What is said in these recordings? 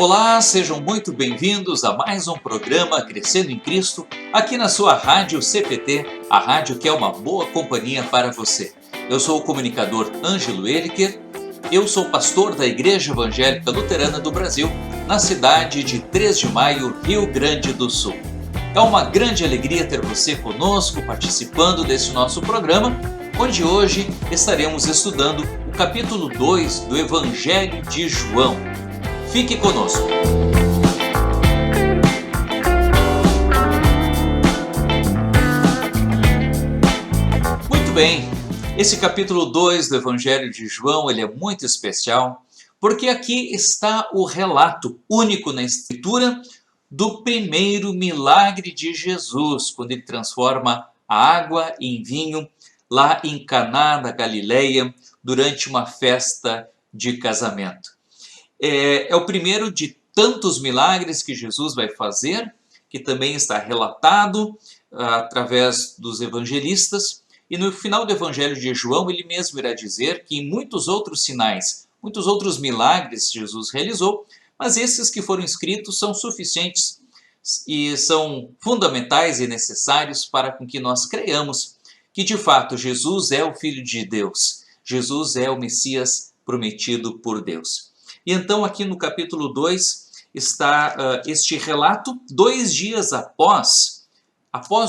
Olá, sejam muito bem-vindos a mais um programa Crescendo em Cristo, aqui na sua rádio CPT, a rádio que é uma boa companhia para você. Eu sou o comunicador Ângelo Eliker, eu sou pastor da Igreja Evangélica Luterana do Brasil, na cidade de 3 de Maio, Rio Grande do Sul. É uma grande alegria ter você conosco, participando desse nosso programa, onde hoje estaremos estudando o capítulo 2 do Evangelho de João. Fique conosco. Muito bem, esse capítulo 2 do Evangelho de João, ele é muito especial, porque aqui está o relato único na Escritura do primeiro milagre de Jesus, quando ele transforma a água em vinho, lá em Caná da Galileia, durante uma festa de casamento. É o primeiro de tantos milagres que Jesus vai fazer, que também está relatado através dos evangelistas. E no final do Evangelho de João, ele mesmo irá dizer que em muitos outros sinais, muitos outros milagres Jesus realizou, mas esses que foram escritos são suficientes e são fundamentais e necessários para que nós creiamos que de fato Jesus é o Filho de Deus, Jesus é o Messias prometido por Deus. E então aqui no capítulo 2 está este relato 2 dias após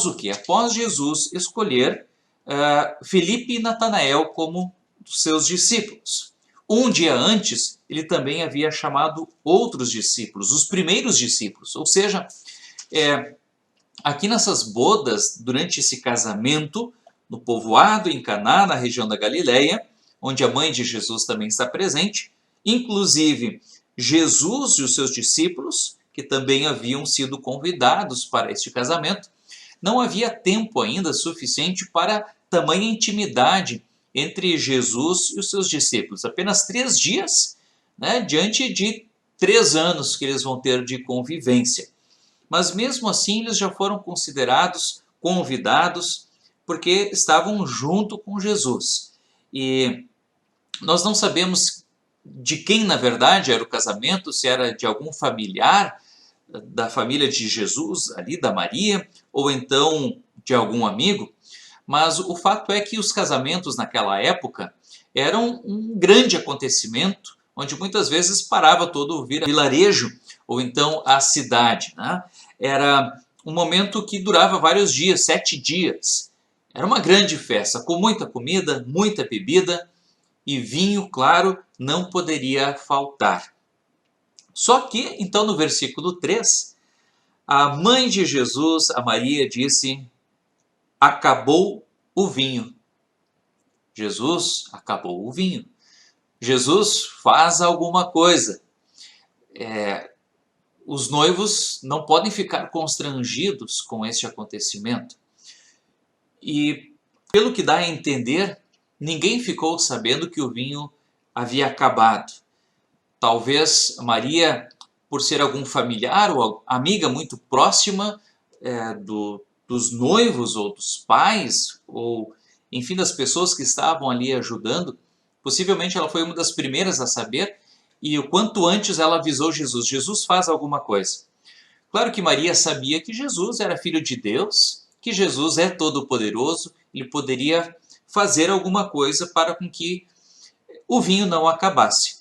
o quê? Após Jesus escolher Filipe e Natanael como seus discípulos. Um dia antes, ele também havia chamado outros discípulos, os primeiros discípulos. Ou seja, aqui nessas bodas, durante esse casamento, no povoado em Caná, na região da Galileia, onde a mãe de Jesus também está presente, inclusive Jesus e os seus discípulos, que também haviam sido convidados para este casamento, não havia tempo ainda suficiente para tamanha intimidade entre Jesus e os seus discípulos. Apenas 3 dias, diante de 3 anos que eles vão ter de convivência. Mas mesmo assim eles já foram considerados convidados porque estavam junto com Jesus. E nós não sabemos de quem, na verdade, era o casamento, se era de algum familiar da família de Jesus, ali da Maria, ou então de algum amigo, mas o fato é que os casamentos naquela época eram um grande acontecimento, onde muitas vezes parava todo o vilarejo, ou então a cidade. Era um momento que durava vários dias, 7 dias. Era uma grande festa, com muita comida, muita bebida, e vinho, claro, não poderia faltar. Só que, então, no versículo 3, a mãe de Jesus, a Maria, disse: acabou o vinho. Jesus acabou o vinho. Jesus faz alguma coisa. Os noivos não podem ficar constrangidos com este acontecimento. E, pelo que dá a entender, ninguém ficou sabendo que o vinho havia acabado. Talvez Maria, por ser algum familiar ou amiga muito próxima dos noivos ou dos pais, ou enfim, das pessoas que estavam ali ajudando, possivelmente ela foi uma das primeiras a saber, e o quanto antes ela avisou Jesus: Jesus faz alguma coisa. Claro que Maria sabia que Jesus era filho de Deus, que Jesus é todo-poderoso, ele poderia fazer alguma coisa para com que o vinho não acabasse.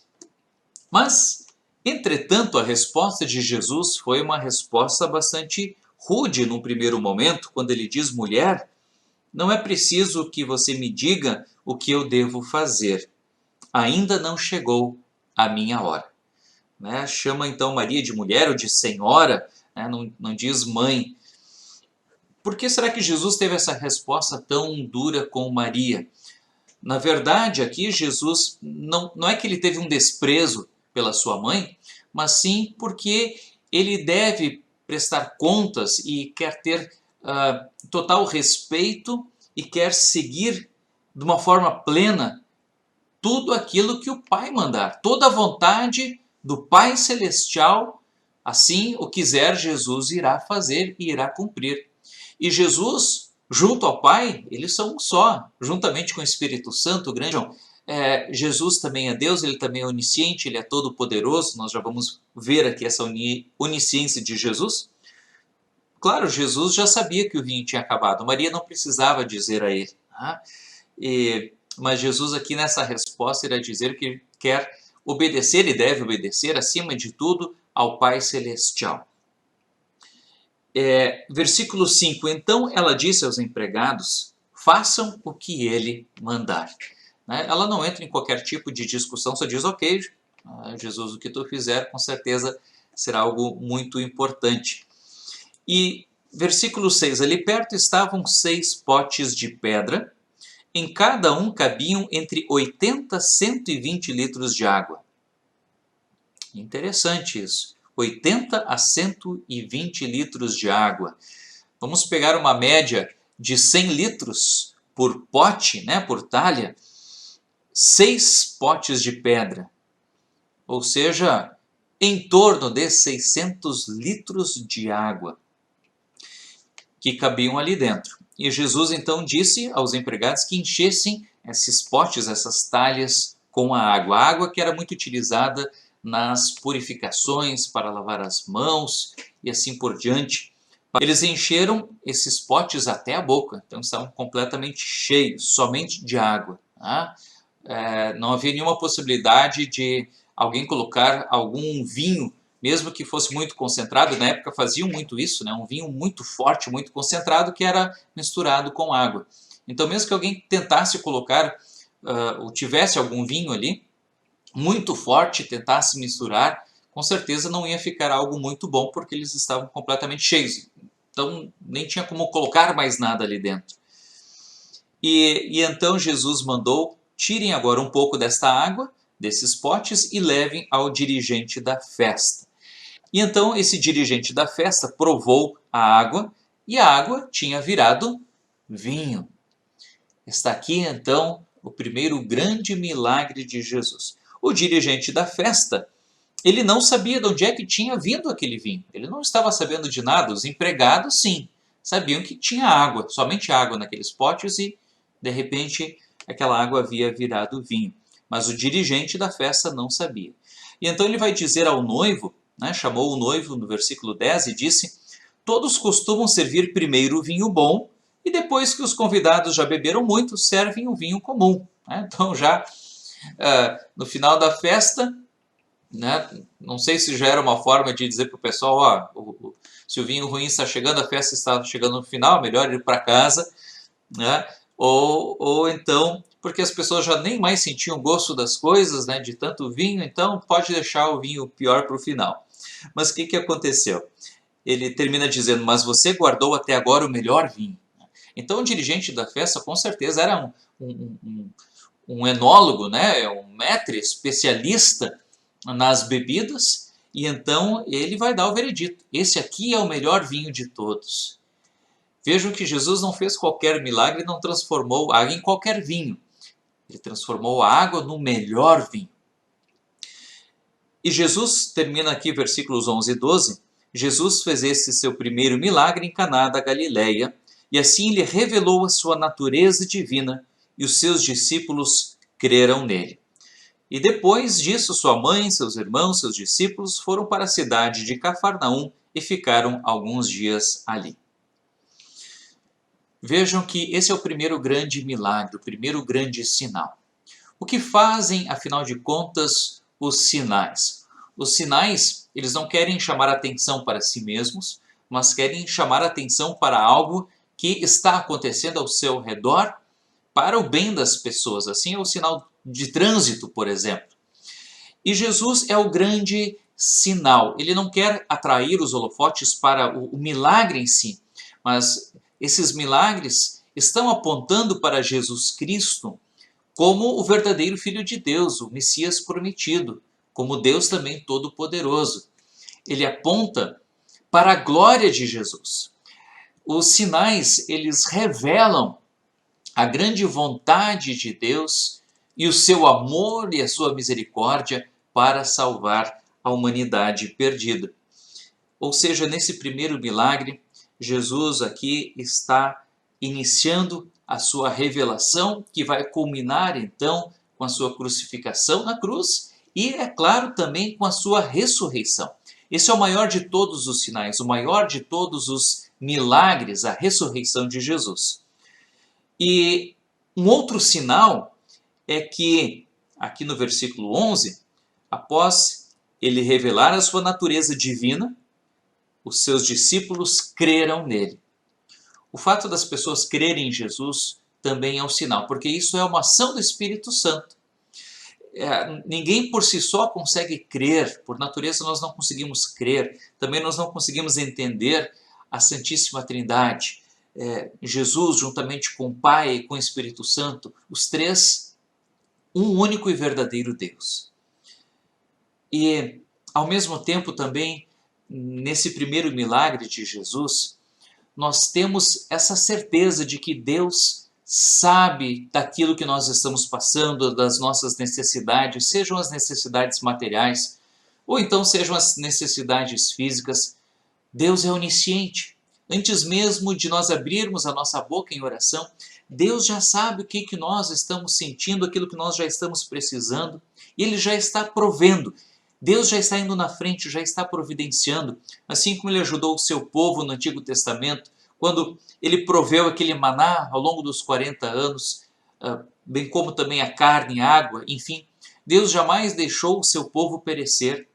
Mas, entretanto, a resposta de Jesus foi uma resposta bastante rude num primeiro momento, quando ele diz: mulher, não é preciso que você me diga o que eu devo fazer. Ainda não chegou a minha hora. Chama então Maria de mulher ou de senhora, não diz mãe. Por que será que Jesus teve essa resposta tão dura com Maria? Na verdade, aqui Jesus não é que ele teve um desprezo pela sua mãe, mas sim porque ele deve prestar contas e quer ter total respeito e quer seguir de uma forma plena tudo aquilo que o Pai mandar. Toda a vontade do Pai Celestial, assim o quiser, Jesus irá fazer e irá cumprir. E Jesus, junto ao Pai, eles são um só, juntamente com o Espírito Santo, o grande. Jesus também é Deus, ele também é onisciente, ele é todo-poderoso. Nós já vamos ver aqui essa onisciência de Jesus. Claro, Jesus já sabia que o vinho tinha acabado, Maria não precisava dizer a ele. Tá? Mas Jesus aqui nessa resposta irá dizer que quer obedecer e deve obedecer, acima de tudo, ao Pai Celestial. Versículo 5, então ela disse aos empregados, façam o que ele mandar. Ela não entra em qualquer tipo de discussão, só diz, ok, Jesus, o que tu fizer, com certeza será algo muito importante. E versículo 6, ali perto estavam 6 potes de pedra, em cada um cabiam entre 80 e 120 litros de água. Interessante isso, 80 a 120 litros de água. Vamos pegar uma média de 100 litros por pote, por talha, 6 potes de pedra, ou seja, em torno de 600 litros de água que cabiam ali dentro. E Jesus então disse aos empregados que enchessem esses potes, essas talhas com a água que era muito utilizada nas purificações para lavar as mãos e assim por diante. Eles encheram esses potes até a boca, então estavam completamente cheios, somente de água. Não havia nenhuma possibilidade de alguém colocar algum vinho, mesmo que fosse muito concentrado. Na época faziam muito isso, um vinho muito forte, muito concentrado, que era misturado com água. Então mesmo que alguém tentasse colocar, ou tivesse algum vinho ali, muito forte, tentasse misturar, com certeza não ia ficar algo muito bom, porque eles estavam completamente cheios. Então nem tinha como colocar mais nada ali dentro. E então Jesus mandou, tirem agora um pouco desta água, desses potes, e levem ao dirigente da festa. E então esse dirigente da festa provou a água, e a água tinha virado vinho. Está aqui então o primeiro grande milagre de Jesus. O dirigente da festa, ele não sabia de onde é que tinha vindo aquele vinho. Ele não estava sabendo de nada. Os empregados, sim, sabiam que tinha água, somente água naqueles potes, e de repente aquela água havia virado vinho. Mas o dirigente da festa não sabia. E então ele vai dizer ao noivo, chamou o noivo no versículo 10 e disse, todos costumam servir primeiro o vinho bom, e depois que os convidados já beberam muito, servem o vinho comum. Então já no final da festa, não sei se já era uma forma de dizer para o pessoal, se o vinho ruim está chegando, a festa está chegando no final, melhor ir para casa, ou então, porque as pessoas já nem mais sentiam o gosto das coisas, de tanto vinho, então pode deixar o vinho pior para o final. Mas o que aconteceu? Ele termina dizendo, mas você guardou até agora o melhor vinho. Então o dirigente da festa com certeza era um enólogo, um maître, especialista nas bebidas, e então ele vai dar o veredito. Esse aqui é o melhor vinho de todos. Vejam que Jesus não fez qualquer milagre, não transformou água em qualquer vinho. Ele transformou a água no melhor vinho. E Jesus termina aqui, versículos 11 e 12, Jesus fez esse seu primeiro milagre em Caná da Galileia, e assim lhe revelou a sua natureza divina, e os seus discípulos creram nele. E depois disso, sua mãe, seus irmãos, seus discípulos foram para a cidade de Cafarnaum e ficaram alguns dias ali. Vejam que esse é o primeiro grande milagre, o primeiro grande sinal. O que fazem, afinal de contas, os sinais? Os sinais, eles não querem chamar atenção para si mesmos, mas querem chamar atenção para algo que está acontecendo ao seu redor para o bem das pessoas. Assim é o sinal de trânsito, por exemplo. E Jesus é o grande sinal. Ele não quer atrair os holofotes para o milagre em si, mas esses milagres estão apontando para Jesus Cristo como o verdadeiro Filho de Deus, o Messias prometido, como Deus também todo-poderoso. Ele aponta para a glória de Jesus. Os sinais, eles revelam a grande vontade de Deus e o seu amor e a sua misericórdia para salvar a humanidade perdida. Ou seja, nesse primeiro milagre, Jesus aqui está iniciando a sua revelação, que vai culminar então com a sua crucificação na cruz e, é claro, também com a sua ressurreição. Esse é o maior de todos os sinais, o maior de todos os milagres, a ressurreição de Jesus. E um outro sinal é que, aqui no versículo 11, após ele revelar a sua natureza divina, os seus discípulos creram nele. O fato das pessoas crerem em Jesus também é um sinal, porque isso é uma ação do Espírito Santo. Ninguém por si só consegue crer, por natureza nós não conseguimos crer, também nós não conseguimos entender a Santíssima Trindade. Jesus, juntamente com o Pai e com o Espírito Santo, os três, um único e verdadeiro Deus. E, ao mesmo tempo, também, nesse primeiro milagre de Jesus, nós temos essa certeza de que Deus sabe daquilo que nós estamos passando, das nossas necessidades, sejam as necessidades materiais, ou então sejam as necessidades físicas. Deus é onisciente. Antes mesmo de nós abrirmos a nossa boca em oração, Deus já sabe o que nós estamos sentindo, aquilo que nós já estamos precisando, e Ele já está provendo. Deus já está indo na frente, já está providenciando, assim como Ele ajudou o seu povo no Antigo Testamento, quando Ele proveu aquele maná ao longo dos 40 anos, bem como também a carne, a água, enfim. Deus jamais deixou o seu povo perecer.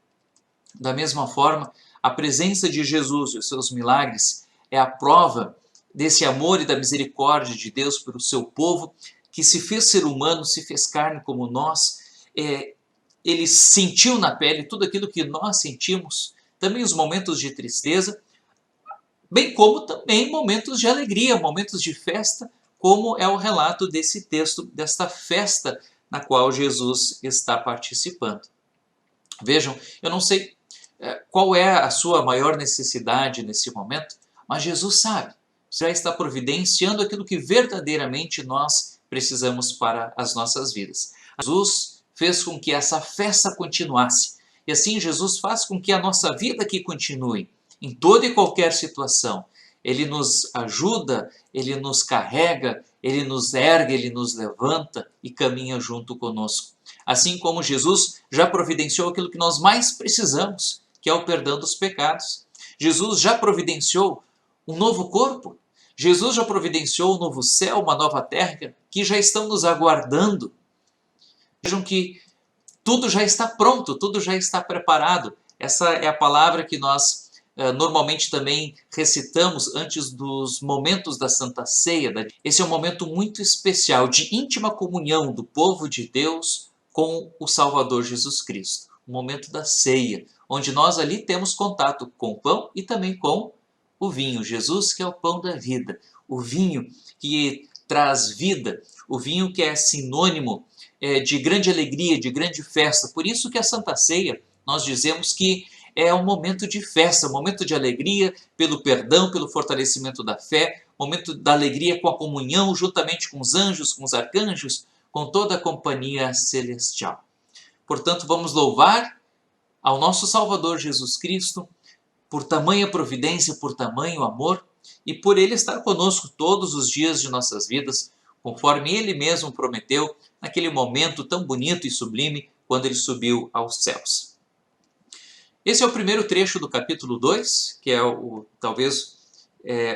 Da mesma forma, a presença de Jesus e os seus milagres é a prova desse amor e da misericórdia de Deus pelo seu povo, que se fez ser humano, se fez carne como nós. Ele sentiu na pele tudo aquilo que nós sentimos, também os momentos de tristeza, bem como também momentos de alegria, momentos de festa, como é o relato desse texto, desta festa na qual Jesus está participando. Vejam, eu não sei qual é a sua maior necessidade nesse momento, mas Jesus sabe, já está providenciando aquilo que verdadeiramente nós precisamos para as nossas vidas. Jesus fez com que essa festa continuasse, e assim Jesus faz com que a nossa vida aqui continue, em toda e qualquer situação. Ele nos ajuda, Ele nos carrega, Ele nos ergue, Ele nos levanta e caminha junto conosco. Assim como Jesus já providenciou aquilo que nós mais precisamos, que é o perdão dos pecados. Jesus já providenciou um novo corpo. Jesus já providenciou um novo céu, uma nova terra, que já estão nos aguardando. Vejam que tudo já está pronto, tudo já está preparado. Essa é a palavra que nós normalmente também recitamos antes dos momentos da Santa Ceia. Esse é um momento muito especial de íntima comunhão do povo de Deus com o Salvador Jesus Cristo. O momento da ceia, onde nós ali temos contato com o pão e também com o vinho. Jesus, que é o pão da vida, o vinho que traz vida, o vinho que é sinônimo de grande alegria, de grande festa. Por isso que a Santa Ceia, nós dizemos que é um momento de festa, um momento de alegria pelo perdão, pelo fortalecimento da fé, momento da alegria com a comunhão juntamente com os anjos, com os arcanjos, com toda a companhia celestial. Portanto, vamos louvar ao nosso Salvador Jesus Cristo por tamanha providência, por tamanho amor e por Ele estar conosco todos os dias de nossas vidas, conforme Ele mesmo prometeu naquele momento tão bonito e sublime quando Ele subiu aos céus. Esse é o primeiro trecho do capítulo 2, que é talvez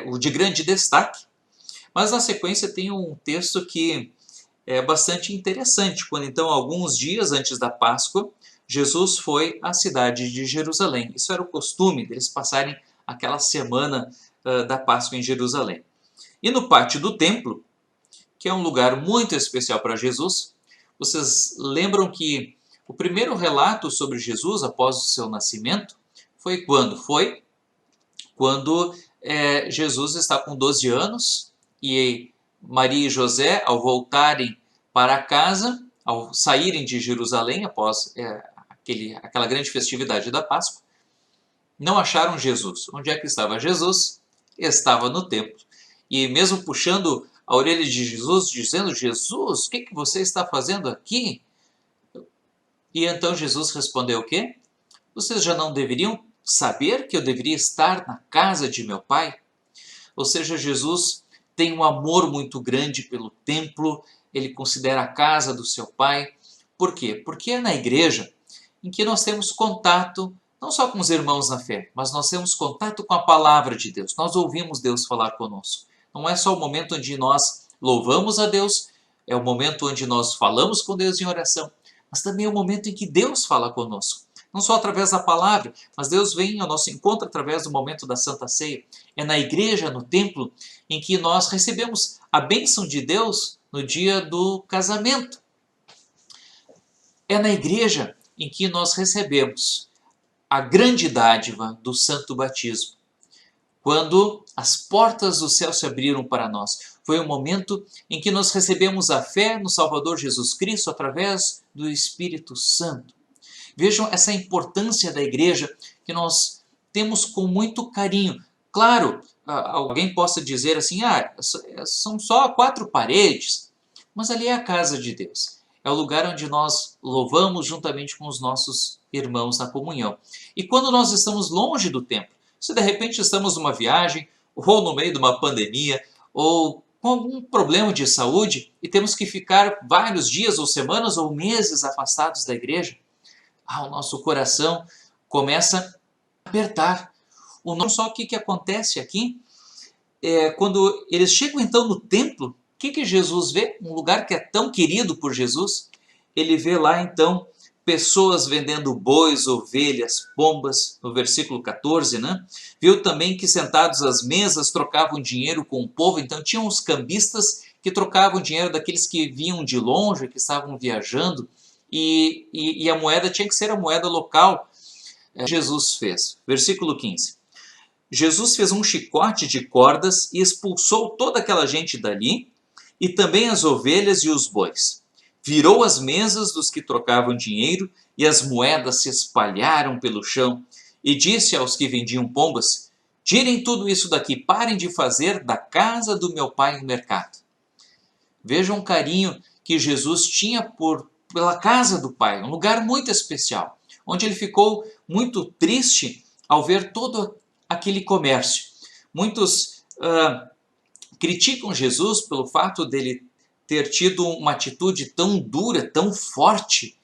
o de grande destaque, mas na sequência tem um texto que é bastante interessante, quando então, alguns dias antes da Páscoa, Jesus foi à cidade de Jerusalém. Isso era o costume deles passarem aquela semana da Páscoa em Jerusalém. E no pátio do templo, que é um lugar muito especial para Jesus, vocês lembram que o primeiro relato sobre Jesus após o seu nascimento foi quando? Foi quando Jesus está com 12 anos e Maria e José, ao voltarem para casa, ao saírem de Jerusalém após aquela grande festividade da Páscoa, não acharam Jesus. Onde é que estava Jesus? Estava no templo. E mesmo puxando a orelha de Jesus, dizendo: Jesus, o que você está fazendo aqui? E então Jesus respondeu o quê? Vocês já não deveriam saber que eu deveria estar na casa de meu Pai? Ou seja, Jesus tem um amor muito grande pelo templo, ele considera a casa do seu Pai, Por quê? Porque é na igreja em que nós temos contato não só com os irmãos na fé, mas nós temos contato com a palavra de Deus. Nós ouvimos Deus falar conosco. Não é só o momento onde nós louvamos a Deus, é o momento onde nós falamos com Deus em oração, mas também é o momento em que Deus fala conosco. Não só através da palavra, mas Deus vem ao nosso encontro através do momento da Santa Ceia. É na igreja, no templo, em que nós recebemos a bênção de Deus no dia do casamento. É na igreja em que nós recebemos a grande dádiva do santo batismo, quando as portas do céu se abriram para nós. Foi o momento em que nós recebemos a fé no Salvador Jesus Cristo através do Espírito Santo. Vejam essa importância da igreja que nós temos com muito carinho. Claro, alguém possa dizer assim, são só 4 paredes, mas ali é a casa de Deus. É o lugar onde nós louvamos juntamente com os nossos irmãos na comunhão. E quando nós estamos longe do templo, se de repente estamos numa viagem, ou no meio de uma pandemia, ou com algum problema de saúde, e temos que ficar vários dias, ou semanas, ou meses afastados da igreja, o nosso coração começa a apertar. Não só o que acontece aqui, quando eles chegam então no templo, o que Jesus vê? Um lugar que é tão querido por Jesus, ele vê lá então pessoas vendendo bois, ovelhas, pombas, no versículo 14, né? Viu também que sentados às mesas trocavam dinheiro com o povo, então tinham os cambistas que trocavam dinheiro daqueles que vinham de longe, que estavam viajando, e a moeda tinha que ser a moeda local. Jesus fez. Versículo 15. Jesus fez um chicote de cordas e expulsou toda aquela gente dali, e também as ovelhas e os bois. Virou as mesas dos que trocavam dinheiro, e as moedas se espalharam pelo chão, e disse aos que vendiam pombas: tirem tudo isso daqui, parem de fazer da casa do meu pai um mercado. Vejam o carinho que Jesus tinha pela casa do pai, um lugar muito especial, onde ele ficou muito triste ao ver todo aquele comércio. Muitos criticam Jesus pelo fato dele ter tido uma atitude tão dura, tão forte,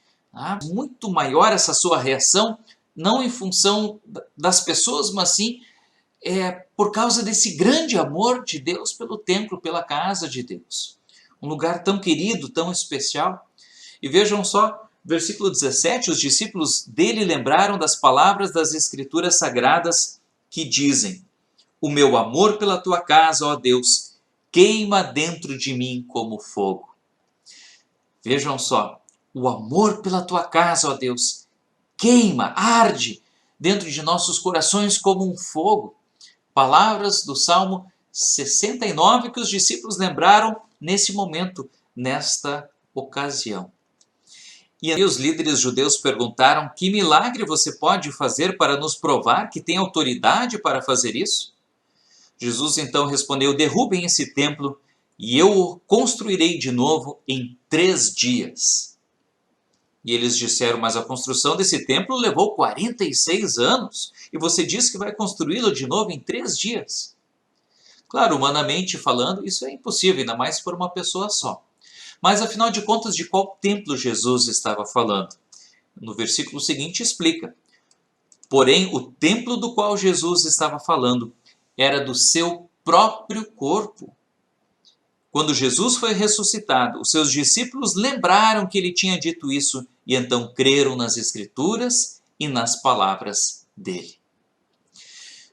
muito maior essa sua reação, não em função das pessoas, mas sim por causa desse grande amor de Deus pelo templo, pela casa de Deus. Um lugar tão querido, tão especial. E vejam só, versículo 17, os discípulos dele lembraram das palavras das Escrituras Sagradas que dizem: o meu amor pela tua casa, ó Deus, queima dentro de mim como fogo. Vejam só, o amor pela tua casa, ó Deus, queima, arde dentro de nossos corações como um fogo. Palavras do Salmo 69 que os discípulos lembraram nesse momento, nesta ocasião. E aí os líderes judeus perguntaram: que milagre você pode fazer para nos provar que tem autoridade para fazer isso? Jesus então respondeu: derrubem esse templo e eu o construirei de novo em 3 dias. E eles disseram: mas a construção desse templo levou 46 anos e você diz que vai construí-lo de novo em 3 dias. Claro, humanamente falando, isso é impossível, ainda mais por uma pessoa só. Mas afinal de contas, de qual templo Jesus estava falando? No versículo seguinte explica: porém, o templo do qual Jesus estava falando era do seu próprio corpo. Quando Jesus foi ressuscitado, os seus discípulos lembraram que ele tinha dito isso e então creram nas Escrituras e nas palavras dele.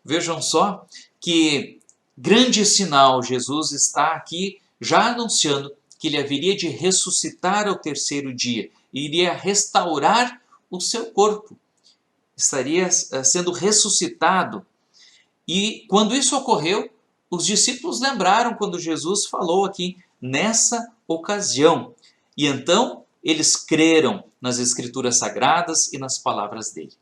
Vejam só que grande sinal Jesus está aqui já anunciando que ele haveria de ressuscitar ao 3º dia e iria restaurar o seu corpo. Estaria sendo ressuscitado. E quando isso ocorreu, os discípulos lembraram quando Jesus falou aqui nessa ocasião. E então eles creram nas Escrituras Sagradas e nas palavras dele.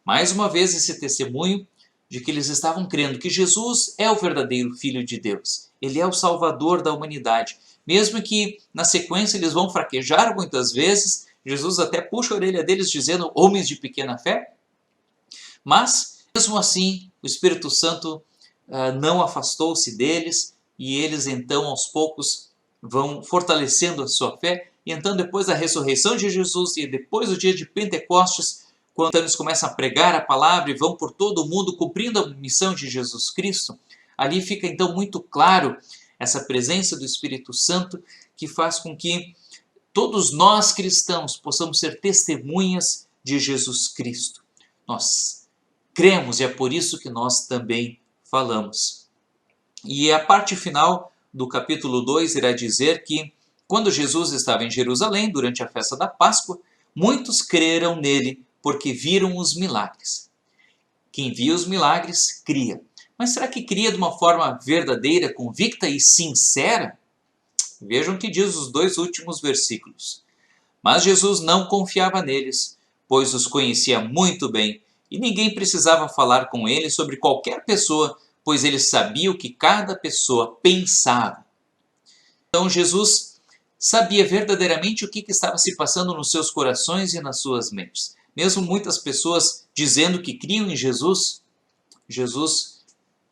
Mais uma vez esse testemunho de que eles estavam crendo que Jesus é o verdadeiro Filho de Deus. Ele é o Salvador da humanidade. Mesmo que na sequência eles vão fraquejar muitas vezes, Jesus até puxa a orelha deles dizendo: homens de pequena fé. Mas, mesmo assim, o Espírito Santo não afastou-se deles e eles então aos poucos vão fortalecendo a sua fé, E então, depois da ressurreição de Jesus e depois do dia de Pentecostes, quando eles começam a pregar a palavra e vão por todo o mundo cumprindo a missão de Jesus Cristo, ali fica então muito claro essa presença do Espírito Santo que faz com que todos nós cristãos possamos ser testemunhas de Jesus Cristo. Nós cremos e é por isso que nós também falamos. E a parte final do capítulo 2 irá dizer que quando Jesus estava em Jerusalém durante a festa da Páscoa, muitos creram nele porque viram os milagres. Quem via os milagres, cria. Mas será que cria de uma forma verdadeira, convicta e sincera? Vejam o que diz os 2 últimos versículos. Mas Jesus não confiava neles, pois os conhecia muito bem, e ninguém precisava falar com ele sobre qualquer pessoa, pois ele sabia o que cada pessoa pensava. Então Jesus sabia verdadeiramente o que estava se passando nos seus corações e nas suas mentes. Mesmo muitas pessoas dizendo que criam em Jesus, Jesus,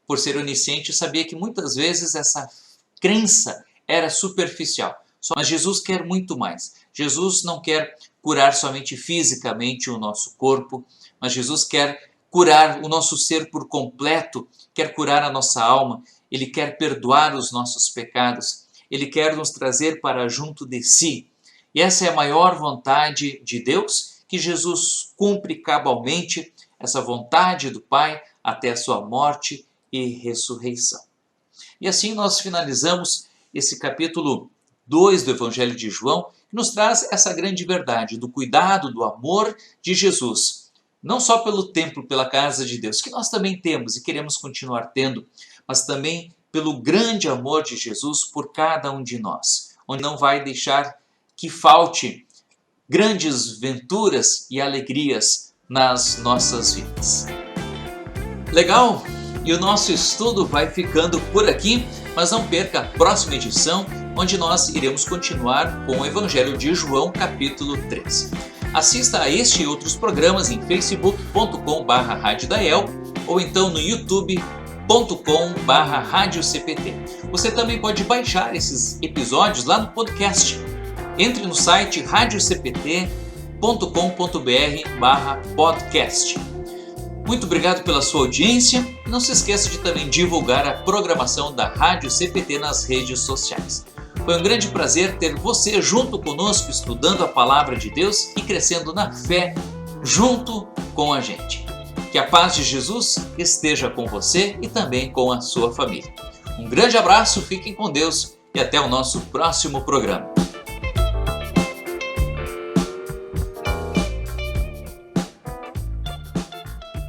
por ser onisciente, sabia que muitas vezes essa crença era superficial. Mas Jesus quer muito mais. Jesus não quer curar somente fisicamente o nosso corpo, mas Jesus quer curar o nosso ser por completo, quer curar a nossa alma, Ele quer perdoar os nossos pecados, Ele quer nos trazer para junto de si. E essa é a maior vontade de Deus, que Jesus cumpre cabalmente essa vontade do Pai até a sua morte e ressurreição. E assim nós finalizamos esse capítulo 2 do Evangelho de João, que nos traz essa grande verdade do cuidado, do amor de Jesus. Não só pelo templo, pela casa de Deus, que nós também temos e queremos continuar tendo, mas também pelo grande amor de Jesus por cada um de nós, onde não vai deixar que falte grandes venturas e alegrias nas nossas vidas. Legal? E o nosso estudo vai ficando por aqui, mas não perca a próxima edição, onde nós iremos continuar com o Evangelho de João, capítulo 3. Assista a este e outros programas em facebook.com/radiodael ou então no youtube.com/radiocpt. Você também pode baixar esses episódios lá no podcast. Entre no site radiocpt.com.br/podcast. Muito obrigado pela sua audiência e não se esqueça de também divulgar a programação da Rádio CPT nas redes sociais. Foi um grande prazer ter você junto conosco estudando a Palavra de Deus e crescendo na fé junto com a gente. Que a paz de Jesus esteja com você e também com a sua família. Um grande abraço, fiquem com Deus e até o nosso próximo programa.